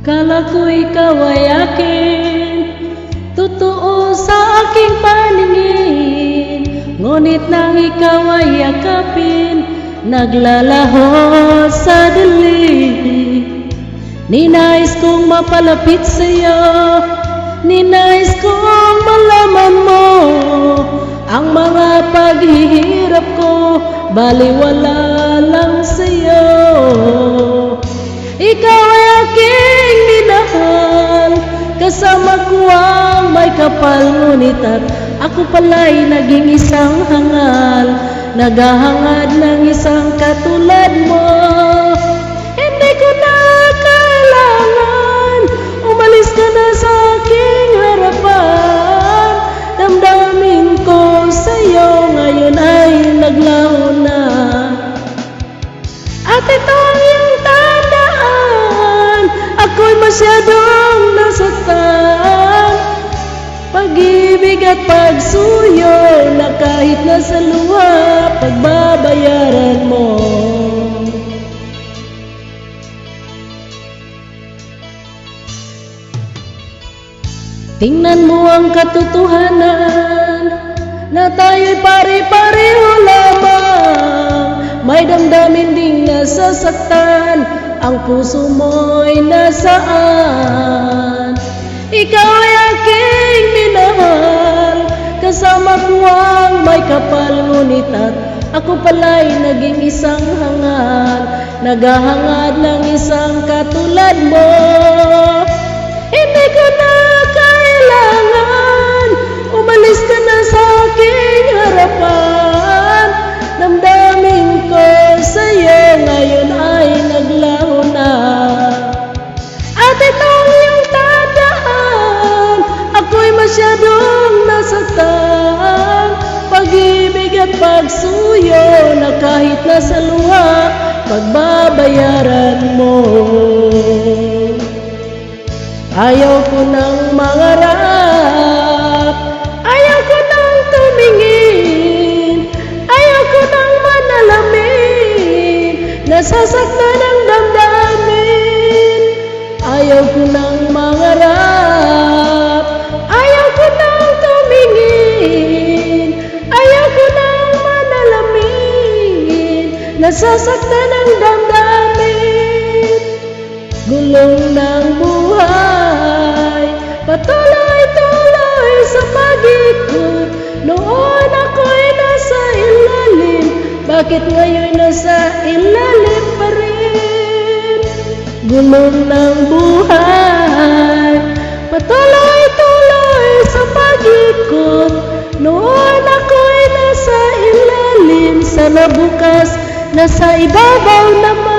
Kala ko ikaw ay akin, totoo sa aking paningin. Ngunit nang ikaw ay yakapin, naglalaho sa dilim. Ninais kong mapalapit sa'yo, ninais kong malaman mo ang mga paghihirap ko, baliwala lang sa'yo. Ikaw ay aking minahal, kasama ko ang may kapal. Ngunit at ako pala'y naging isang hangal, naghahangad ng isang katulad mo. Hindi ko na kailangan, umalis ka na sa aking harapan. Damdamin ko sa'yo ngayon ay naglaho na. At ito ang iyong tandaan, ako'y masyadong nasaktan. Pag-ibig at pagsuyo na kahit nasa luha, pagbabayaran mo. Tingnan mo ang katotohanan na tayo'y pare-pareho lamang. May damdamin ding nasasaktan, ang puso mo'y nasaan. Ikaw ay aking minahal, kasama ko ang may kapal. Ngunit at ako pala'y naging isang hangal, naghahangad ng isang katulad mo. Hindi ko na kailangan, umalis ka na sa aking harapan. Damdamin ko sa'yo ngayon ay naglaho na. At ito ang iyong tandaan, ako'y masyadong nasaktan. Pag-ibig at pagsuyo na kahit nasa luha, pagbabayaran mo. Ayaw ko nang mangarap, ayaw ko nang tumingin, ayaw ko nang manalamin, nasasaktan ang damdamin. Ayaw ko nang mangarap, ayaw ko nang tumingin, ayaw ko nang manalamin, nasasaktan ang damdamin. Gulong ng buhay, patuloy-tuloy sa pag-ikot. Noon ako'y nasa ilalim, bakit ngayon nasa ilalim pa rin? Gulong ng buhay, patuloy-tuloy sa pag-ikot. Noon ako'y nasa ilalim, sana bukas nasa ibabaw naman.